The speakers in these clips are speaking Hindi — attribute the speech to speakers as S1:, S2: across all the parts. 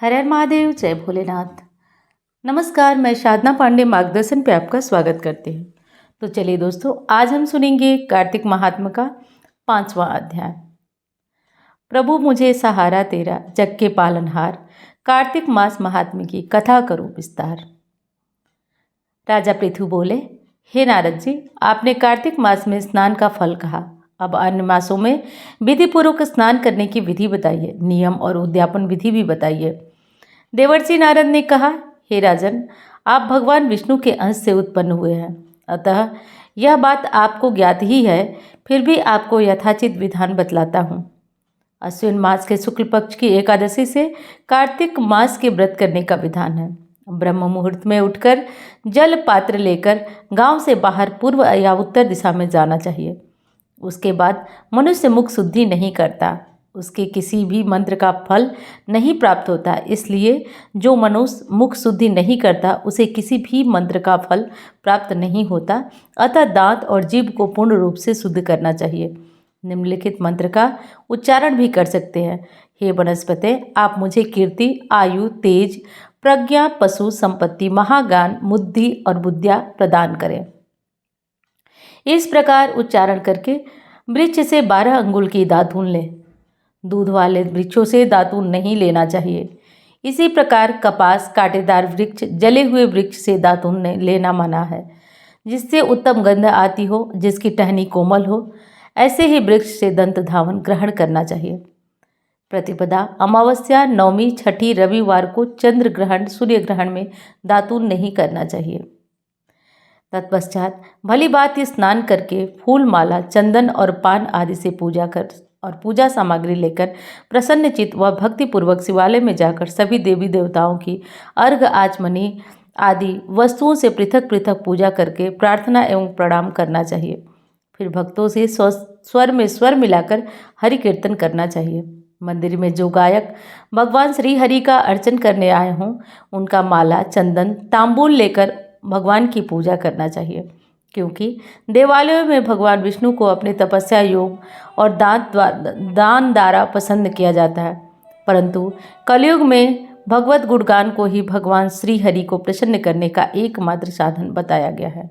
S1: हर हर महादेव, जय भोलेनाथ। नमस्कार, मैं साधना पांडे मार्गदर्शन पे आपका स्वागत करती हूँ। तो चलिए दोस्तों, आज हम सुनेंगे कार्तिक महात्म का 5वां अध्याय। प्रभु मुझे सहारा तेरा, जग के पालनहार, कार्तिक मास महात्म्य की कथा करो विस्तार। राजा पृथु बोले, हे नारद जी, आपने कार्तिक मास में स्नान का फल कहा। अब अन्य मासों में विधि पूर्वक स्नान करने की विधि बताइए, नियम और उद्यापन विधि भी बताइए। देवर्षि नारद ने कहा, हे राजन, आप भगवान विष्णु के अंश से उत्पन्न हुए हैं, अतः यह बात आपको ज्ञात ही है, फिर भी आपको यथाचित विधान बतलाता हूँ। अश्विन मास के शुक्ल पक्ष की एकादशी से कार्तिक मास के व्रत करने का विधान है। ब्रह्म मुहूर्त में उठकर जल पात्र लेकर गांव से बाहर पूर्व या उत्तर दिशा में जाना चाहिए। उसके बाद मनुष्य मुख शुद्धि नहीं करता, उसके किसी भी मंत्र का फल नहीं प्राप्त होता। इसलिए जो मनुष्य मुख शुद्धि नहीं करता उसे किसी भी मंत्र का फल प्राप्त नहीं होता। अतः दांत और जीभ को पूर्ण रूप से शुद्ध करना चाहिए। निम्नलिखित मंत्र का उच्चारण भी कर सकते हैं। हे वनस्पते, आप मुझे कीर्ति, आयु, तेज, प्रज्ञा, पशु संपत्ति, महाज्ञान, बुद्धि और बुद्धिया प्रदान करें। इस प्रकार उच्चारण करके वृक्ष से 12 अंगुल की दातून लें। दूध वाले वृक्षों से दातून नहीं लेना चाहिए। इसी प्रकार कपास, कांटेदार वृक्ष, जले हुए वृक्ष से दातून लेना मना है। जिससे उत्तम गंध आती हो, जिसकी टहनी कोमल हो, ऐसे ही वृक्ष से दंत धावन ग्रहण करना चाहिए। प्रतिपदा, अमावस्या, नवमी, छठी, रविवार को चंद्र ग्रहण, सूर्य ग्रहण में दातून नहीं करना चाहिए। तत्पश्चात भली बात स्नान करके फूल, माला, चंदन और पान आदि से पूजा कर और पूजा सामग्री लेकर प्रसन्न चित्त व भक्तिपूर्वक शिवालय में जाकर सभी देवी देवताओं की अर्घ, आचमनी आदि वस्तुओं से पृथक पृथक पूजा करके प्रार्थना एवं प्रणाम करना चाहिए। फिर भक्तों से स्वर में स्वर मिलाकर हरि कीर्तन करना चाहिए। मंदिर में जो गायक भगवान श्री हरि का अर्चन करने आए हों, उनका माला, चंदन, तांबूल लेकर भगवान की पूजा करना चाहिए, क्योंकि देवालयों में भगवान विष्णु को अपने तपस्या योग और दान द्वारा पसंद किया जाता है। परंतु कलयुग में भगवत गुणगान को ही भगवान श्री हरि को प्रसन्न करने का एकमात्र साधन बताया गया है।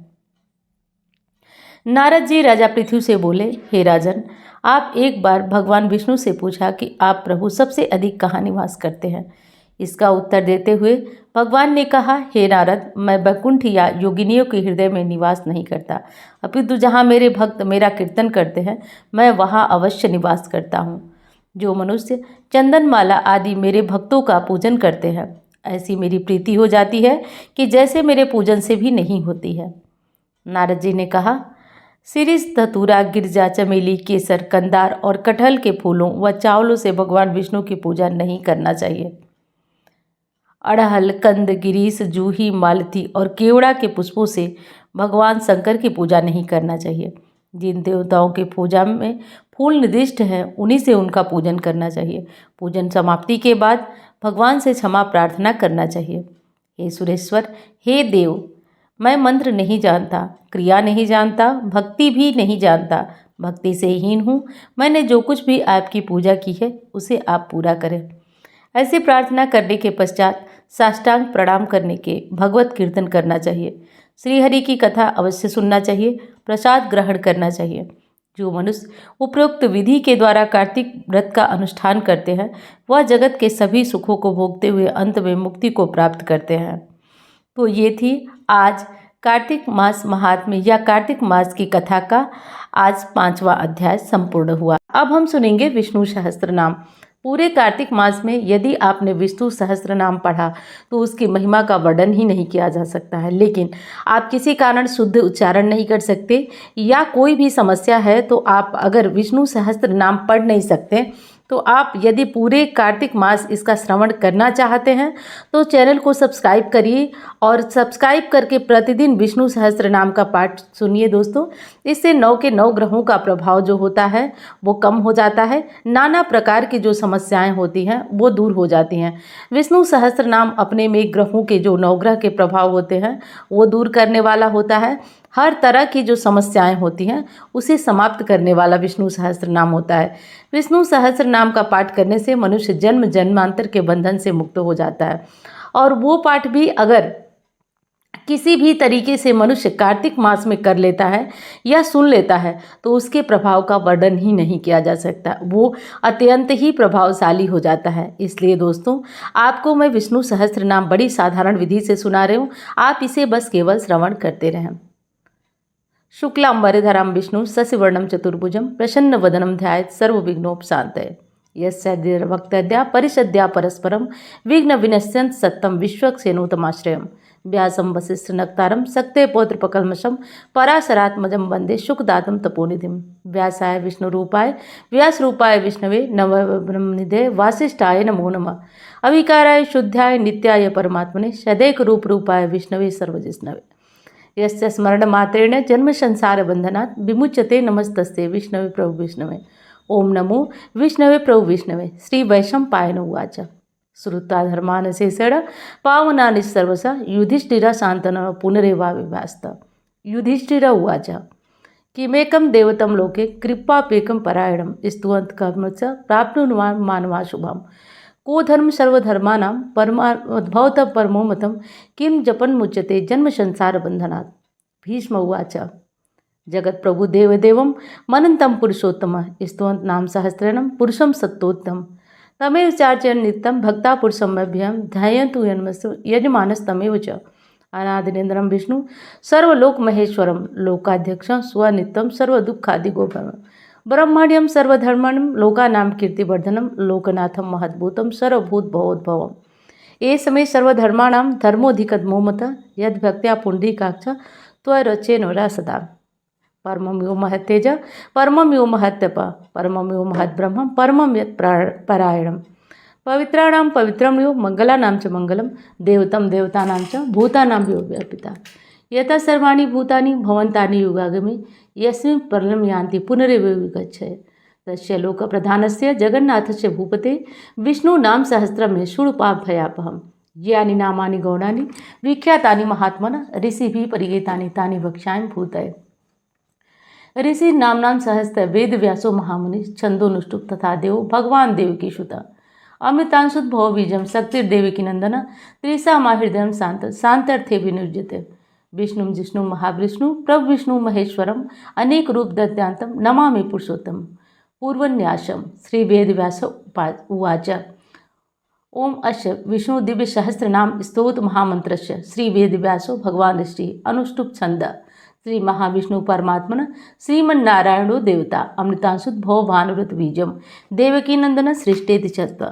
S1: नारद जी राजा पृथु से बोले, हे राजन, आप एक बार भगवान विष्णु से पूछा कि आप प्रभु सबसे अधिक कहाँ निवास करते हैं। इसका उत्तर देते हुए भगवान ने कहा, हे नारद, मैं वैकुंठ या योगिनियों के हृदय में निवास नहीं करता, अपितु जहाँ मेरे भक्त मेरा कीर्तन करते हैं, मैं वहाँ अवश्य निवास करता हूँ। जो मनुष्य चंदन माला आदि मेरे भक्तों का पूजन करते हैं, ऐसी मेरी प्रीति हो जाती है कि जैसे मेरे पूजन से भी नहीं होती है। नारद जी ने कहा, सिरिस, धतूरा, गिरजा, चमेली, केसर, कंदार और कटहल के फूलों व चावलों से भगवान विष्णु की पूजा नहीं करना चाहिए। अड़हल, कंद, गिरीश, जूही, मालती और केवड़ा के पुष्पों से भगवान शंकर की पूजा नहीं करना चाहिए। जिन देवताओं की पूजा में फूल निर्दिष्ट हैं, उन्हीं से उनका पूजन करना चाहिए। पूजन समाप्ति के बाद भगवान से क्षमा प्रार्थना करना चाहिए। हे सुरेश्वर, हे देव, मैं मंत्र नहीं जानता, क्रिया नहीं जानता, भक्ति भी नहीं जानता, भक्ति से हीन हूँ। मैंने जो कुछ भी आपकी पूजा की है उसे आप पूरा करें। ऐसी प्रार्थना करने के पश्चात साष्टांग प्रणाम करने के भगवत कीर्तन करना चाहिए। श्रीहरि की कथा अवश्य सुनना चाहिए। प्रसाद ग्रहण करना चाहिए। जो मनुष्य उपरोक्त विधि के द्वारा कार्तिक व्रत का अनुष्ठान करते हैं, वह जगत के सभी सुखों को भोगते हुए अंत में मुक्ति को प्राप्त करते हैं। तो ये थी आज कार्तिक मास महात्म्य या कार्तिक मास की कथा का आज 5वां अध्याय संपूर्ण हुआ। अब हम सुनेंगे विष्णु सहस्त्र नाम। पूरे कार्तिक मास में यदि आपने विष्णु सहस्त्र नाम पढ़ा तो उसकी महिमा का वर्णन ही नहीं किया जा सकता है। लेकिन आप किसी कारण शुद्ध उच्चारण नहीं कर सकते या कोई भी समस्या है, तो आप अगर विष्णु सहस्त्र नाम पढ़ नहीं सकते, तो आप यदि पूरे कार्तिक मास इसका श्रवण करना चाहते हैं तो चैनल को सब्सक्राइब करिए और सब्सक्राइब करके प्रतिदिन विष्णु सहस्त्र नाम का पाठ सुनिए दोस्तों। इससे 9 के 9 ग्रहों का प्रभाव जो होता है वो कम हो जाता है। नाना प्रकार की जो समस्याएं होती हैं वो दूर हो जाती हैं। विष्णु सहस्त्र नाम अपने में ग्रहों के जो 9 ग्रह के प्रभाव होते हैं वो दूर करने वाला होता है। हर तरह की जो समस्याएं होती हैं उसे समाप्त करने वाला विष्णु सहस्त्र नाम होता है। विष्णु सहस्त्र नाम का पाठ करने से मनुष्य जन्म जन्मांतर के बंधन से मुक्त हो जाता है। और वो पाठ भी अगर किसी भी तरीके से मनुष्य कार्तिक मास में कर लेता है या सुन लेता है तो उसके प्रभाव का वर्णन ही नहीं किया जा सकता, वो अत्यंत ही प्रभावशाली हो जाता है। इसलिए दोस्तों, आपको मैं विष्णु सहस्त्र नाम बड़ी साधारण विधि से सुना रही हूँ, आप इसे बस केवल श्रवण करते रहें। शुक्लांबरधरं विष्णु शशिवर्णं चतुर्भुजं प्रसन्नवदनं ध्यायेत् सर्वविघ्नोपशान्तये। यस्य भक्तद्या परिषद्या परस्परं विघ्न विनश्यन्ति सत्तं विश्वक्सेनोतमाश्रयम्। व्यासं वसिष्ठनक्तारं सक्ते पौत्रपकल्मषं पराशरात्मजं वन्दे शुकदातं तपोनिधिं। व्यासाय विष्णुरूपाय व्यासरूपाय विष्णवे नमः ब्रह्मनिधे वासिष्ठाय नमो नमः। अविकाराय शुद्धाय नित्याय परमात्मने सदैकरूपरूपाय विष्णवे सर्वजिष्णवे। यस्य स्मरणमात्रेण जन्म संसार बंधनात् विमुच्यते। नमस्तस्ते विष्णवे प्रभु विष्णवे। ओम नमो विष्णवे प्रभु विष्णवे। श्री वैशंपायन उवाच। श्रुत्वा धर्मानशेषेण पावनानि सर्वसा युधिष्ठिरः शान्तनः पुनरेवाविभास्त। युधिष्ठिर उवाच किमेकं देवतं लोके कृपापेकं परायणं स्तुवन्त कर्म च प्राप्नुवान् मानवा शुभम्। को धर्म सर्वधर्माणां परमाद्भवतः परमो मतं किं जपन्मुच्यते जन्म संसार बंधनात्। भीष्म उवाच जगत प्रभु देवदेवं मनन्तं पुरुषोत्तम स्तुवन्त नाम सहस्रेण पुरुषं सत्तोत्तम। तमेव चार्चयन् नित्यं भक्ता पुरुषमभ्यं ध्यायन्तु यजमानस्तमेव च। अनादिनेन्द्रं विष्णु सर्वलोकमहेश्वरं लोकाध्यक्षं स्वनित्यं सर्वदुःखादिगोपरं ब्रह्मण्यं सर्वधर्मणं लोकानां कीर्तिवर्धनं लोकनाथं महद्भूतं सर्वभूतभवोद्भवम्। ये समय सर्वधर्माणां धर्मोऽधिकतमो मतः यद्भक्त्या पुण्डरीकाक्ष त्वरचेनोरा सदा। परमं यो महत्तेज परमं यो महत्तप परमं यो महद्ब्रह्म परमं यत् परायणम्। पवित्राणां पवित्रं यो मंगलानां च मंगलं देवतं देवतानां च भूतानां यो व्यापिता। यथा सर्वाणि भूतानि भवन्तानि युगागमे यस्मिन् प्रलयं यान्ति पुनरेव विगच्छेत्। तस्य लोकप्रधानस्य जगन्नाथस्य भूपते विष्णुनाम सहस्रमे शूळपाभयापहम्। यानि नामानि गौणानि विख्यातानि महात्मना ऋषिभिः परिगीतानि तानि वक्ष्यामि भूतये। ऋषि नाम्नां सहस्र वेद व्यासो महामुनि छन्दोनुष्टुप तथा देवो भगवान देवकी सुता। अमृतांशुत भव बीजम शक्तिर्देवकी नंदन त्रिसा माहृदयं शांत शांत्यर्थे विनिर्जिते। विष्णु जिष्णु महाविष्णु प्रभु विष्णु महेश्वरम अनेक रूप दत्यांतम नमामि पुरुषोत्तम। पूर्वन्यासम श्री वेदव्यास उवाच। ओम अस्य विष्णु दिव्य सहस्र नाम स्तोत्र महामंत्रस्य श्री वेदव्यासो भगवान श्री अनुष्टुप छंद श्री महाविष्णु परमात्मन श्रीमन्नारायणो देवता अमृतांशुत भव भानुव्रत बीजम देवकी नंदन सृष्टेति चत्व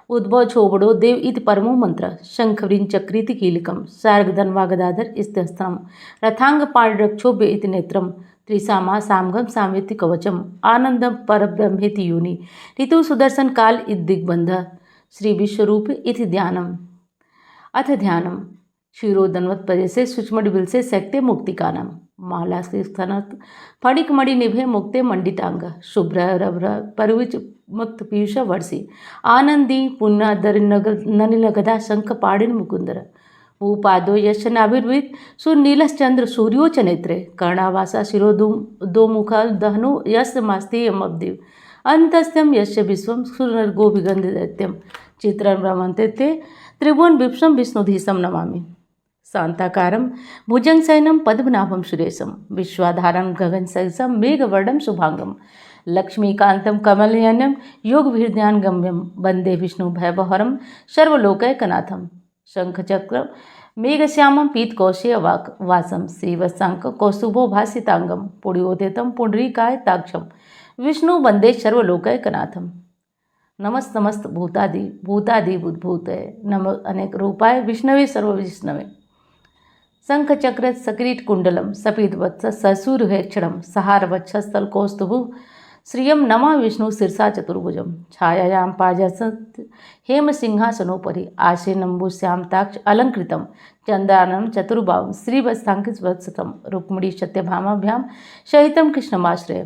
S1: उद्भव छोबड़ो देव इति परमो मंत्र शंखवृन चक्रीति कीलकम सार्गधन्वा गदाधर स्त्रम रथांग पाणिरक्षोभ्य इति नेत्रम त्रिसामा सामगम सामेति कवचम आनंदम परब्रह्मेति योनि ऋतु सुदर्शन काल इति दिग्बंध श्री विश्वरूप इति ध्यानम। अथ ध्यानम क्षीरोदन्वत पदे से सूक्ष्मडिबिल से सक्ते मुक्तिकानम माला से स्तनत फणिक मणि निभे मुक्ते मंडितांग शुभ्र रभ्र परविच मुक्त पीयूष वर्षि आनंदी पुण्य दर ननिलगदा शंख पाणिन मुकुंदर भूपादो यश नाभिर्विद सुनीलश्चंद्र सूर्यो च नेत्रे कर्णावासा शिरो दो मुख दहनो यश मास्तेयमब्दिव अंतस्त्यम यश विश्वम सुरनर्गो विगंध दैत्यम चित्रं ब्रह्मन्ते त्रिभुवन विप्सम विष्णुधीशम नमामि। शांताकारं भुजंगशयनं पद्मनाभं सुरेशं विश्वाधारं गगनसदृशं मेघवर्णं शुभांगं लक्ष्मीकान्तं कमलनयनं योगभिर्ध्यानगम्यं वन्दे विष्णुभयबहरं सर्वलोकैकनाथं। शंखचक्रं मेघश्यामं पीतकौशेयवासं श्रीवत्सांक कौस्तुभो भासितांगं पुण्योदितं पुण्डरीकायताक्षं विष्णु वन्दे सर्वलोकैकनाथं। नमस्त भूतादि बुद्भूतये नम अनेक रूपाय विष्णवे सर्वविष्णवे। शंख चक्र सकिरीट कुंडलम सपीतवत्स ससूर्यक्षणम सहारवक्षस्थल कौस्तुभु श्रियं नमा विष्णु शीर्षा चतुर्भुजम छायायां पार्जसत् हेम सिंहासनोपरि आसीनम्बुश्यामताक्ष अलंकृतं चंद्राननं चतुर्बाहुं श्रीवत्सांकितवत्सतं रुक्मिणी सत्यभामाभ्यां सहितं कृष्णमाश्रय।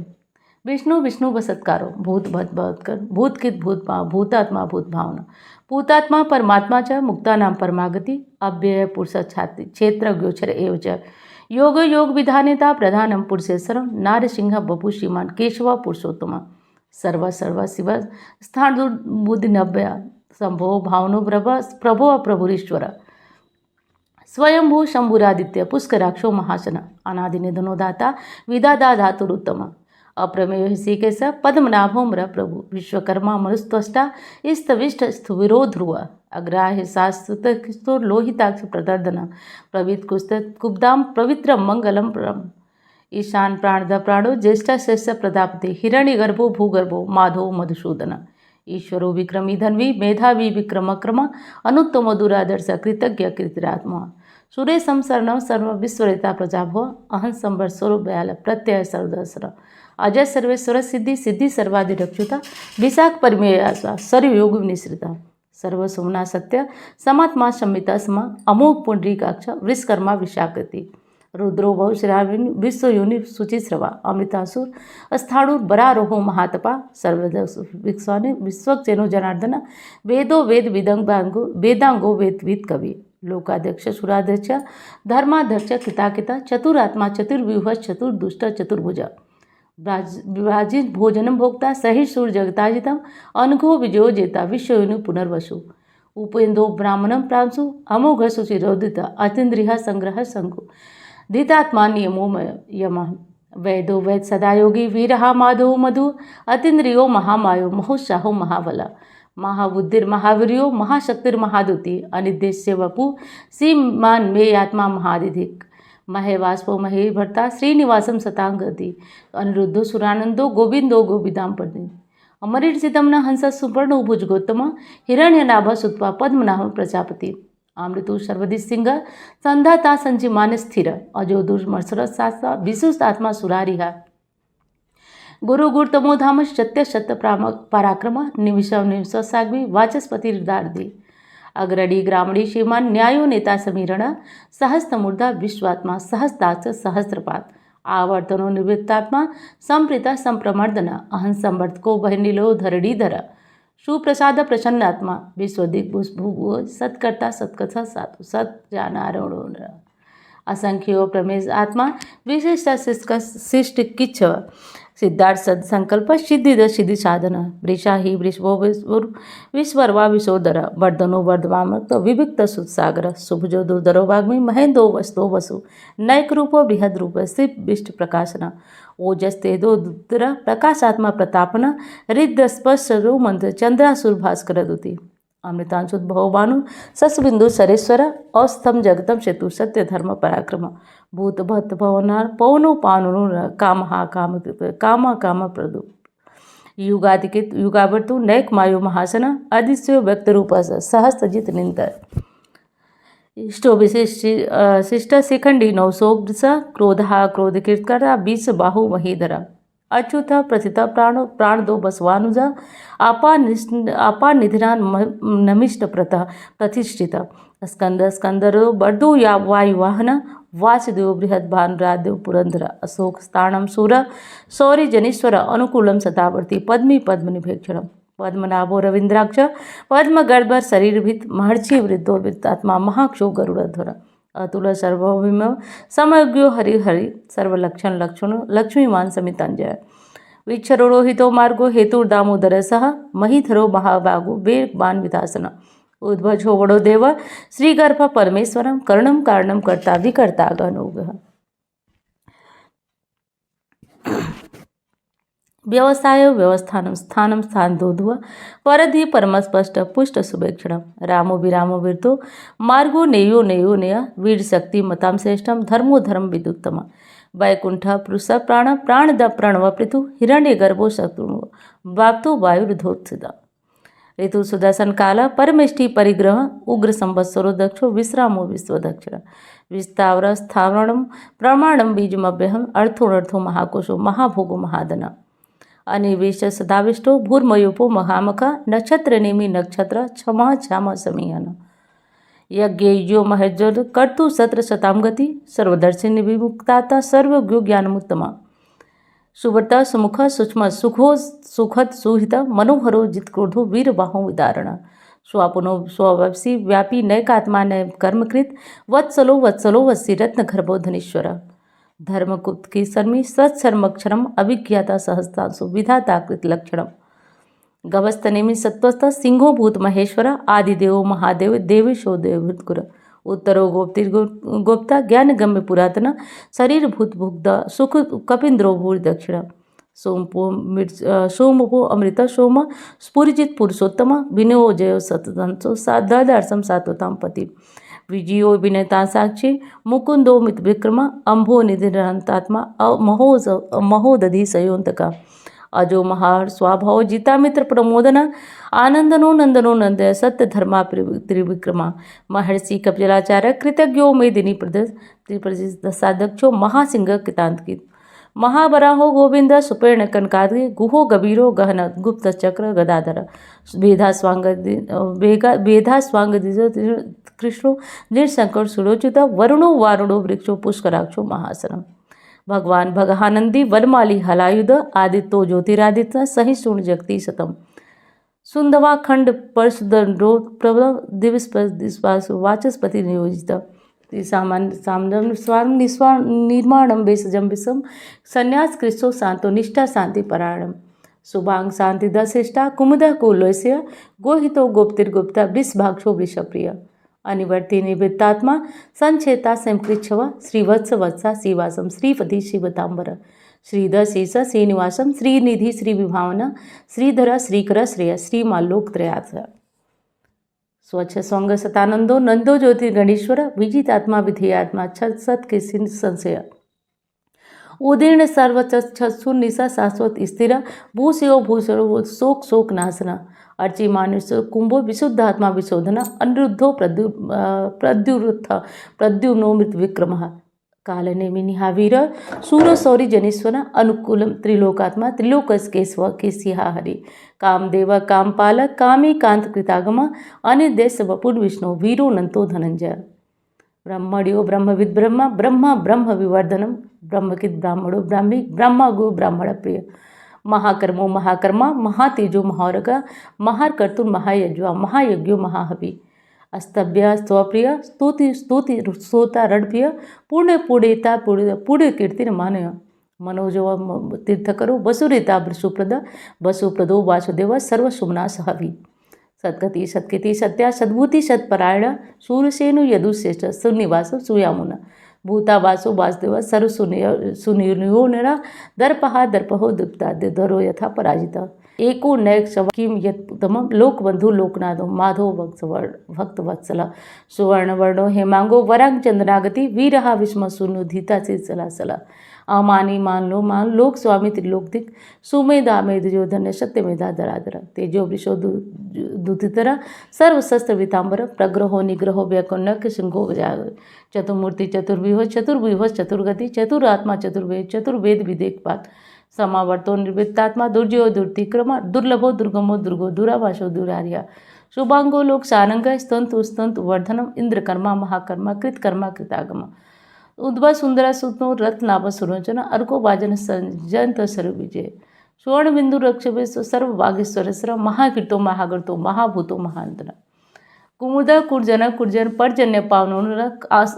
S1: विष्णु विष्णु बसत्कारो भूत भत भवत्कर भूतकित भूत भाव भूतात्मा भूत भावना भूतात्मा परमात्मा च मुक्तानां परमागति अव्यय पुरुष छाति क्षेत्र गोचर एव च योग योग विधानेता प्रधानम पुरुषेश्वरम नारसिंह बपु श्रीमान केशव पुरुषोत्तम सर्व सर्व शिव स्थान बुद्धि नव्य संभो भावनो प्रभो प्रभुरीश्वर स्वयंभू शंभुरादित्य पुष्कराक्षो महासन अनादि निधनो दाता विदादा धातुरुत्तम अप्रमेय ऋषिकेश पद्मनाभोम्र प्रभु विश्वकर्मा मनुस्त्वष्टा स्तविष्ट स्थुविरो ध्रुव अग्राह्य शास्त्र लोहिताक्ष प्रदर्दन प्रवीत कुस्तक कुब्दाम पवित्र मंगलम प्रम ईशान प्राणद प्राणो ज्येष्ठ श्रेष्ठ प्रजापति हिरण्यगर्भो भूगर्भो माधो मधुसूदन ईश्वरो विक्रमी धन्वी मेधावी विक्रमक्रम अनुत्तम दुरादर्श कृतज्ञ कृतिरात्मा सुरेशम शरणम सर्व विश्वरेता प्रजाभो अहं संवर स्वरूप दयाल प्रत्यय सर्वदर्शन अजय सर्वेश्वर सिद्धि सिद्धि सर्वादि रक्षुता विशाख परिमेयासा सर्वयोग निश्रिता सर्व सोमना सत्य समात्मा संहिता समा अमोघ पुंडरीकाक्ष वृषकर्मा विशाकृति रुद्रो भव श्राविन विश्वयोनि शुचिश्रवा अमृतासुर स्थाणुर बरारोहो महातपा सर्वदक्षिक्ष्वानि विश्वक्सेनो जनार्दन वेदो वेद विदंगांगो वेदांगो वेदविद कवि लोकाध्यक्ष सुराध्यक्ष धर्माध्यक्ष किताकिता चतुरात्मा चतुर्व्यूह चतुर्दुष्ट चतुर्भुज विभाजित भोजनम भोक्ता सहिष्णुर जगताजितम अनघो विजयो जेता विश्वयोनि पुनर्वसु उपेन्द्रो ब्राह्मणम प्रांशु अमोघ शुचिरोदित अतीन्द्रिय संग्रह संगु धीतात्मा नियमोमय यम वैदो वैद सदायोगी वीरहा माधो मधु अतीन्द्रियो महामायो महोत्साहो महाबला महाबुद्धिर महावीर्यो महाशक्तिर महादुति अनिदेश्य वपु सीमान मे आत्मा महादिधिक महेवास्पो महे भर्ता श्रीनिवासम सतांगति अनिरुद्धो सुरानंदो गोविंदो गोविदाम पत्नी अमरीर्षितम न हंस सुपर्ण भुज गौतम हिरण्यनाभ सुत्वा पद्मनाभ प्रजापति अमृतु सर्वदिश सिंह संधाता संजीमान स्थिर अजो दुर्मर्सर सासा विशुष्ट आत्मा सुरारिहा गुरु गुरुतमो धाम सत्य सत्य पराक्रम निमिष निमिष साग्वी वाचस्पति हृदार्दी अग्रणी ग्रामणी श्रीमान न्यायो नेता समीरण सहस्त्रमूर्धा विश्वात्मा सहस्ताक्ष सहस्रपात आवर्तनो निवृत्तात्मा संप्रीता संप्रमर्दन अहं संवर्तको बहिनीलो धरणीधर सुप्रसाद प्रसन्नात्मा विश्वदिग्भुभु सत्कर्ता सत्कथा साधु सत जानारोण असंख्यो प्रमेश आत्मा विशिष्ट शिष्ट किच्छ सिद्धार्थ सत्संकल्प सिद्धिद सिद्धि साधन वृषा ही वृषभो विश्वर्वा विशोदर वर्धनो वर्धवामक्त विविक्त सुसागर शुभजो दुर्धरो वाग्मी महेंदो वस्तो वसु नैक रूपो बृहद रूप शिव विष्ट प्रकाशन ओजस तेजो दुद्र प्रकाशात्मा प्रतापन रिद्र स्पर्शो मंत्र चंद्रासुर भास्कर दुति अमृतांशुद भवभानु ससबिंदु सरेश्वर औस्थम जगतम सेतु सत्य धर्म पराक्रम भूत भत भवनार पवनो पावनो काम काम काम प्रदु युगादिकित युगावर्तु नैक मायो महासन अधिस्यो व्यक्त रूप सहस्त्रजित निंतर इष्टो शिष्ट शिखंडी नौसोग्रस क्रोधा क्रोध कीर्तकरा बीस बाहु महीधरा अच्युत प्रथित प्राण प्राण दो बसवानुजा आपा निधिरान नमिष्ट प्रतिष्ठित स्कंद स्कंदरो बर्दो या वायुवाहन वासुदेव बृहद भानुरादेव पुरंदर अशोक स्थानम सूर सौरी जनीश्वर अनुकूलम सतावर्ती पद्मी पद्मनिभेक्षण पद्मनाभो रवींद्राक्ष पद्मगर्भ शरीरभित महर्षि वृद्धो वृत्तात्मा महाक्षो गरुड़ध्वर अतुल सर्वभौम समज्ञो हरिहरि सर्वलक्षण लक्षण लक्ष्मीमान समितांजय विक्षरोहितो मार्गो हेतुर्दामोदर सह महीधरो महाभागो वेग बाण विधासन उद्भजो वडो देव श्रीगर्भ परमेश्वरम कर्णम कारणम कर्ता विकर्ता गणोग व्यवसाय व्यवस्थानम स्थानम स्थान दोध्व परधि परमस्पष्ट पुष्ट शुभेक्षण रामो विरामो वीरतो मार्गो नेयो नेयो नेय वीर शक्ति मताम श्रेष्ठम धर्मो धर्म विदुत्तम वैकुंठ पुरुष प्राण प्राणद प्रणव पृथु हिरण्य गर्भो शत्रु वाप्तो वायुर्धोत्सिद ऋतु सुदर्शन काल परमेष्टि परिग्रह उग्र संवत्सरो दक्षो विश्रामो विश्वदक्षिण विस्तावर स्थावरणम प्रमाणम बीजमभ्यहम अर्थोनर्थो महाकोशो महाभोगो महादन अनिवेश सदाविष्टो भूर्मयोपो महामख नक्षत्र नेमि नक्षत्र क्षमा क्षमा समीयन यज्ञो महेज्वर कर्तु सत्र शतांगति सर्वदर्शिनी विमुक्ताता सर्वज्ञो ज्ञानमुत्तमा सुव्रत सुमुख सूक्ष्म सुखो सुखद सुहित मनोहरो जितक्रोधो वीरबाहो विदारण स्वापुनो स्ववसी व्यापी नैकात्मा नय कर्मकृत वत्सलो वत्सलो वत्सी रत्न गर्भो धनीश्वर धर्मकुप्त की शर्मी सत्सर्मक्षरम अभिज्ञाता सहस्तांशु विधाताकृत लक्षणम गवस्तनेमि सत्वस्थ सिंहो भूत महेश्वर आदिदेव महादेव देवेशो देवभूतकुर उत्तरो गोप्ता ज्ञान गम्य पुरातन शरीर भूत भुग्ध सुख कपिंद्रो भूर दक्षिण सोमपो अमृत सोम स्फुरिजित पुरुषोत्तम विनयो जयो सततंसो साधर्षम सात्वताम पति विजयो विनयता साक्षी मुकुंदो मित विक्रम अंभो निधिरांतात्मा महोदधि सयोन्तका अजो महार स्वभाव जिता मित्र प्रमोदना आनंदनो नंदनो नंदय सत्य धर्मा त्रिविक्रमा महर्षि कपिलाचार्य कृतज्ञो मेदिनी प्रद साधक्षो महासिंह कृतांतकित महावराहो गोविंद सुपर्ण कनकादि गुहो गभीरो गहन गुप्त चक्र गदाधर वेधा स्वांग कृष्णो निर्शंकर सुरोचित वरुणो वारुणो वृक्षो पुष्कराक्षो महासनम भगवान भगहानंदी वनमाली हलायुध आदित्यो ज्योतिरादित्य सहिष्णु जगती शतम सुंदवा खंड परशुदंडो प्रबल दिवस वाचस्पति नियोजित सामान्य स्वाम निर्माणम बेसजम विषम संन्यास कृष्णो शांतो निष्ठा शांति परायणम शुभांग शांति दशिष्टा कुमुद कुलोस्य गोहितो गोप्तिर्गुप्ता वृषभाक्षो वृषप्रिय अनिवर्ति निवृत्तात्मा संचेता संकृच्छव श्रीवत्स वत्सा श्रीवासम श्रीपति शिवतांबर श्रीधर शेष श्रीनिवासम श्रीनिधि श्री विभावना श्रीधर श्रीकर श्रेय श्रीमालोकत्रयाथ स्वच्छ स्वंग सतानंदो नंदो ज्योति गणेश्वर विजितात्मा विधेयात्मा सत के संशय उदीर्ण सर्वचक्षु निशा शाश्वत स्थिर भूषयो भूषणो शोक शोक नाशना अर्ची मानुष कुंभो विशुद्धात्मा विशोधन अनिरुद्धो प्रद्युरुत्थ प्रद्युम्नोमृत विक्रम कालनेमिनिहावीर शूरशौरी जनीश्वर अनुकूलम त्रिलोकात्मा त्रिलोकस्केश्व केशिहा हरि कामदेव कामपालक कामी कांत कृतागम अनिर्देश वपुर विष्णु वीरो नंतो धनंजय ब्रह्मण्यो ब्रह्मविद ब्रह्म ब्रह्म ब्रह्म विवर्धनम ब्रह्मकित ब्राह्मणो ब्राह्मी ब्रह्म गो ब्राह्मण प्रिय महाकर्मो महाकर्मा महातेजो महारगा महाकर्तुर महायज्वा महायज्ञो महाहवि अस्तभ्य स्वप्रिय स्तुति स्तुति सोता रणप्रिय पुण्य पुण्यता पुण्य कीर्ति मानय मनोजव तीर्थकरो वसुरिता सुप्रद वसुप्रदो वासुदेव सर्वशुभनाश हवि सत्गति सत्कृति सत्या सद्भूति सत्परायण सूर्यसेनु यदुश्रेष्ठ सुनिवास सुयामुन भूतावासो वासुदेव सर्व सुनियो निरा दर्पहा दर्पहो दुप्ता धरो यथा पराजिता एको नैक किम यत्तम लोकबंधु लोकनाथो माधो भक्त वत्सला सुवर्णवर्णो हेमांगो वरांग चंद्रनागति वीरहा विस्म सुनुधिता से सला अमानी मान लोक स्वामी त्रिलोकदिक सुमेधा मेधजो धन्य सत्य मेधा धराधर तेजो वृषो दुतितरा सर्वशस्त्र वितांबर प्रग्रहो निग्रहो व्यकुन्नक सिंहो चतुर्मूर्ति चतुर्व्यूह चतुर्गति चतुरात्मा चतुर्वेद विदेकपात समावर्तो निर्वृत्तात्मा दुर्जयो दुर्तिक्रम दुर्लभो दुर्गमो दुर्गो दुराभाषो दुरार्या शुभांगो लोक सारंग स्तंतु वर्धनम इंद्रकर्मा महाकर्मा कृतकर्मा कृतागम उद्भव सुंदर सुतो रत्नाभ सुरोचन अर्को वाजन संजंत सर्व विजय स्वर्ण बिंदु रक्षवेश सर्व वागेश्वर महाकीर्तो महागर्तो महाभूतो महांतर कुमुद कुर्जन पर्जन्य पावनो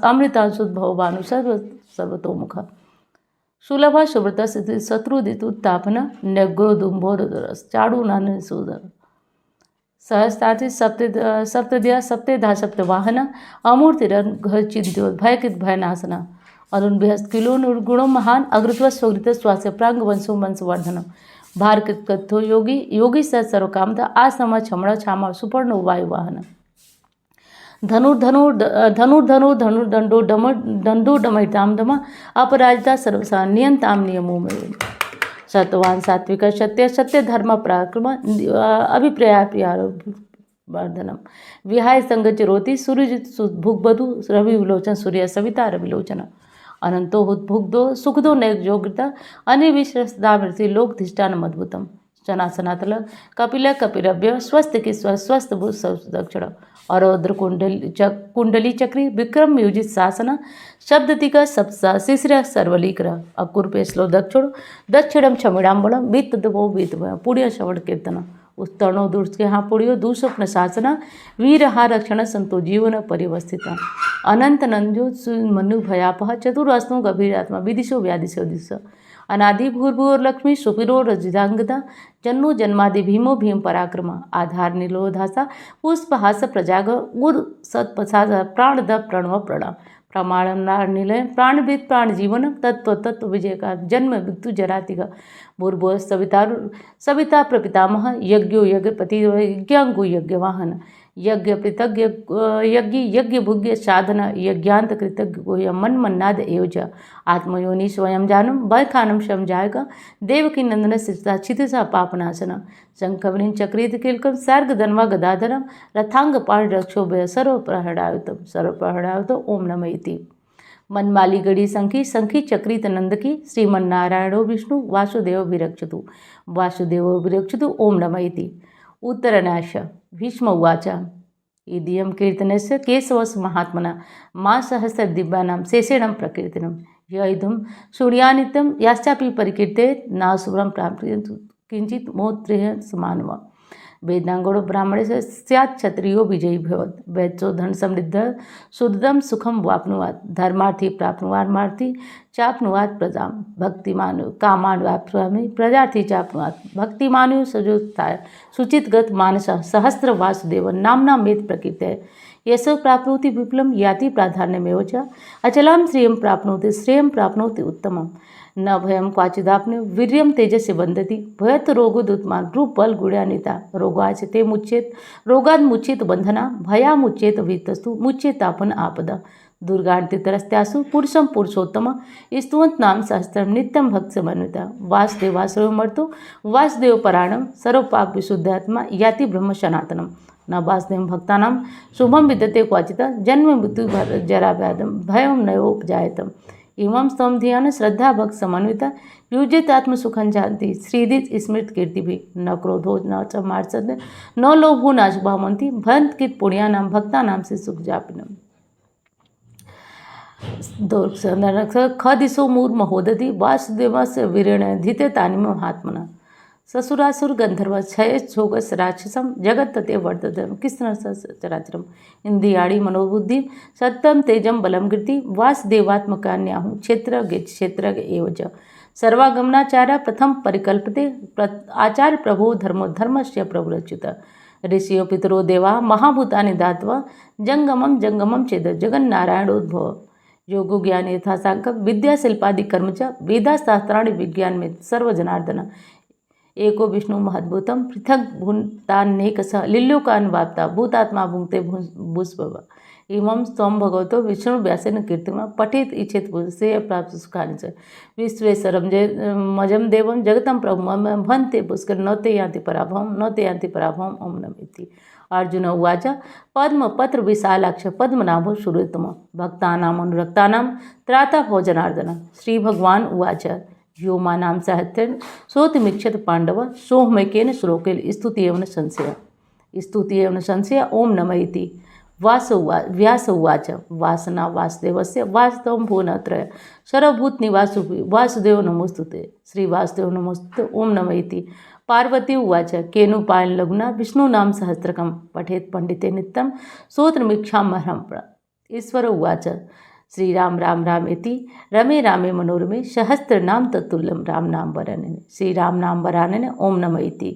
S1: अमृतांशुद्भव भानु सर्वतोमुख सुलभा शुभ्रत शत्रुदितुत्तापन न्यग्रोदुम्भोरस चाड़ू नान सूदर सहस्ताति सप्तद्या सप्तेधा सप्तवाहन अमूर्तिरचिंत्यो भयकित भयनाशना अरुण बृहस् किलो निर्गुणो महान अग्रत्व स्वगृत स्वास्य प्रांग वंशो वंशवर्धन भारकृत कथो योगी सर्वकामता आसम क्षमण क्षामा सुपर्ण वायुवाहन धनुर्दंडो दंडो डमयताम दम अपराजिता सर्वसा नियंताम नियमो में सत्वान सात्विक सत्य धर्म पराक्रम अभिप्रायवर्धनम विहाय संग चिरोति सूर्यजित भुग्बधु रवि विलोचन सूर्य सविता रविलोचन अनंतो हुद्भुग्धो सुखदो नैक योग्यता अनिविश्रदामृति लोकधिष्ठान अद्भुतम चनासनातल कपिल कपिरभ्य स्वस्थ की स्वस्थ भूत दक्षिण अरौद्र कुंडली चक्री विक्रम योजित शासन शब्दतिका सप्सा शिशिर सर्वलीकर अकुर्पे श्लो दक्षिणम क्षमिड़ांबणम बीतदवो बीतभय पुण्य श्रवण कीर्तन उत्तर्णो दुष्के पुड़ियो दुस्वप्न शासन वीरहा रक्षण संतो जीवन परिवस्थित अनंत नंजो मनु भयापह चतुरास्तों गभीरात्मा विदिशो व्यादिशो दिश अनादि भूर्भुवर लक्ष्मी सुपिरो रजिदांगदा जन्नो जन्मादि भीमो भीम पराक्रम आधार निलोधासा पुष्पहास प्रजाग उर सत्पसाद प्राण द प्रणव प्रणव प्रमाणम निलय प्राणविद प्राण जीवन तत्व तत्व विजय का जन्म मृत्यु जरातिग भूर्भुव सविता प्रपितामह यज्ञो यज्ञपति यज्ञांगु यज्ञवाहन यज्ञ कृतज्ञ यज्ञ यज्ञ भुज्ञ साधन यज्ञांत कृतज्ञ गोय मन मन्नाद एवज आत्मयोनि स्वयं जानम भय खानम शम जाएगा देवकी नंदन सिता क्षितिसा पापनाशनम शंखवनिन चक्रित किलकम सर्ग धन्वा गदाधरम रथांग पाण रक्षोभय सर्व प्रहड़ायुत ओम नमः इति मनमाली गढ़ी संखी संखी चक्रित नंद की श्रीमन्नारायणो विष्णु वासुदेव विरक्षतु ओम नमः इति उत्तरनाश भीष्म उवाच इदियं कीर्तनस्य केशवस महात्मना मा सहस्र दिव्यानां शेषेणं प्रकीर्तनं य इदं सूर्यानित्यं याश्चापि परिकीर्ते नासुरं प्राप्नुयात् किंचित् मोत्रेह समानवा वेदांगोड़ो ब्राह्मणे से स्यात् क्षत्रियो विजयी भवत् वैचो धन समृद्ध शुद्धम सुखम वाप्नुवात् धर्मार्थी प्राप्नुवार्मार्थी चाप्नुवात् प्रजा भक्तिमान कामान वाप्नुवामि प्रजार्थी चाप्नुवात् भक्तिमानु सजोत्थाय शुचितगत मानस सहस्र वासुदेव नामना मेत प्रकीर्ते यश प्राप्नोति विपुलं याति प्राधान्यमेव च अचलां श्रेयं प्राप्नोति उत्तमम् न भयं क्वाचिदाप्ने वीर्यं तेजस्य वन्दति भयत रोगोदुत्मान रूपबल गुण्यानिता रोगाचते मुच्येत रोगाद मुच्येत बंधना भयामुच्येत वीतस्तु मुच्येतापन आपदा दुर्गान्तितरस्त्यासु पुरुषं पुरुषोत्तम स्तुवंत नाम सहस्त्रम नित्यं भक्त समन्विता वासुदेवासुरमर्तो वासुदेव पराणम सर्वपाप विशुद्धात्मा याति ब्रह्म सनातनम न वासुदेव भक्तानां शुभम विद्यते क्वाचिता जन्म मृत्यु जरा व्याधम भयं नयोपजायतम इमं स्तम ध्यान श्रद्धा भक्त समन्विता युजित आत्मसुखं जानती श्रीदित स्मृत कीर्ति भी न क्रोधो न च मार्सद न लोभो न शुभामंती भंत कित पुण्यानाम भक्तानाम से सुख जापिनम खदिशो मूर महोदधि वासुदेवस्य वीरेण धिते तानिम महात्मना ससुरासुर गंधर्व क्षय छोगस राक्षसम जगत तते वर्धतम कृष्ण चराचरम इंद्रियाणी मनोबुद्धि सत्यम तेजम बलम कीर्ति वासुदेवात्मकान्याहु क्षेत्र एवज सर्वागमनाचार्य प्रथम परिकल्पते आचार्य प्रभो धर्मस्य प्रवृच्युत ऋषियो पितरो देवा महाभूतानि दात्वा जंगमम चेद जगन्नारायणोद्भव योगो ज्ञान यथासांक विद्या शिल्पादि कर्म च वेदाशास्त्राणि विज्ञान में सर्वजनार्दन एको विष्णु महद्भुतम पृथक भूतान्नेकस लिल्लोकान्वाप्ता भूतात्मा भुंक्ते भूस्भव इमं स्वं भगवतो विष्णु व्यासेन कीर्तिमा पठित इच्छेत श्रेय प्राप्त सुखानि च विश्वेश्वरं मजम देवं जगतं प्रभुं भन्ते पुष्कर न ते यान्ति पराभवं ओम नमः इति अर्जुन उवाच पद्मपत्र विशालाक्ष पद्मनाभो सुरोत्तम भक्तानाम् अनुरक्तानां त्राता भोजनार्दन श्री भगवान उवाच यो मानां साहित्यं सोतिमीक्षत पांडव सोहमैकेन श्लोकेन स्तुति एवं संशय ओम नमः इति व्यास उवाच वासना वासुदेवस्य वास्तवं भुवनत्रय सर्वभूत निवासु वासुदेव नमोस्तुते श्री वासुदेव नमोस्तुते ओम नमः इति पार्वती उवाच केनुपायन लघुना विष्णु नाम सहस्रकं पठेत पंडिते नित्यं सोत्रमीक्षामहं ईश्वर उवाच श्रीराम राम रामेति रमे रामे मनोरमे सहस्रनाम तत्तुल्यं राम नाम वरानने श्रीराम नाम वरानने ओम नमः इति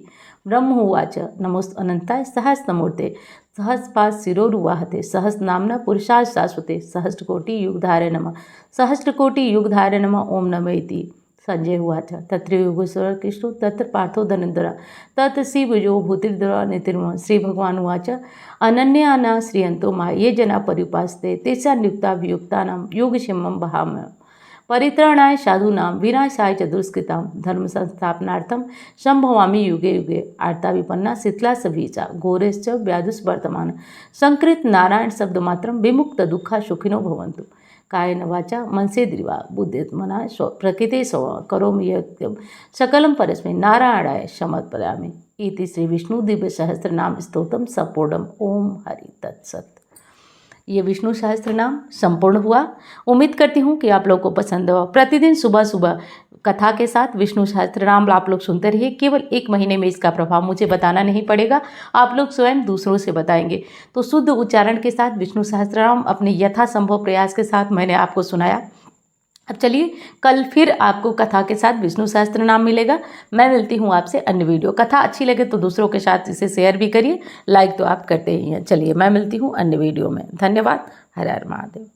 S1: ब्रह्म उवाच नमोस्त अनंताय सहस्रमूर्ते सहस्रपाद शिरोरुवाहते सहस्रनाम्ना पुरुषाय शाश्वते सहस्रकोटि युगधारे नमः ओम नमः इति संजय उवाच तत्र योगेश्वर कृष्ण तत्र पार्थो धनुर्धर तत्र शिवयो भूतिर्धर नितिर्म श्री भगवान उवाच अनन्याना श्रियंतो मा ये जना पर्युपासते तेषान्युक्ताभियुक्तानां योगक्षेमं वहाम्यहम् परित्राणाय साधूनां विनाशाय च दुष्कृतां धर्म संस्थापनार्थं संभवामि युगे युगे आर्ता विपन्ना शीतला सभीचा घोरेश्च व्याधुष्वर्तमान संकृत नारायण शब्दमात्रं विमुक्त दुःखा सुखिनो भवन्तु कायेन वाचा मनसेन्द्रिया बुद्धिर्मना प्रकृते स्व करोमि यज्ञं सकलं परस्मै नारायणाय समर्पयामि इति श्री विष्णु दिव्य सहस्त्र नाम स्तोत्रम संपूर्णम ओम हरि तत्सत। ये विष्णु सहस्त्र नाम संपूर्ण हुआ। उम्मीद करती हूँ कि आप लोगों को पसंद हो। प्रतिदिन सुबह सुबह कथा के साथ विष्णु सहस्त्रनाम आप लोग सुनते रहिए। केवल 1 महीने में इसका प्रभाव मुझे बताना नहीं पड़ेगा, आप लोग स्वयं दूसरों से बताएंगे। तो शुद्ध उच्चारण के साथ विष्णु सहस्त्रनाम अपने यथासंभव प्रयास के साथ मैंने आपको सुनाया। अब चलिए, कल फिर आपको कथा के साथ विष्णु सहस्त्रनाम मिलेगा। मैं मिलती हूँ आपसे अन्य वीडियो। कथा अच्छी लगे तो दूसरों के साथ इसे शेयर भी करिए, लाइक तो आप करते ही हैं। चलिए, मैं मिलती हूँ अन्य वीडियो में। धन्यवाद। हर हर महादेव।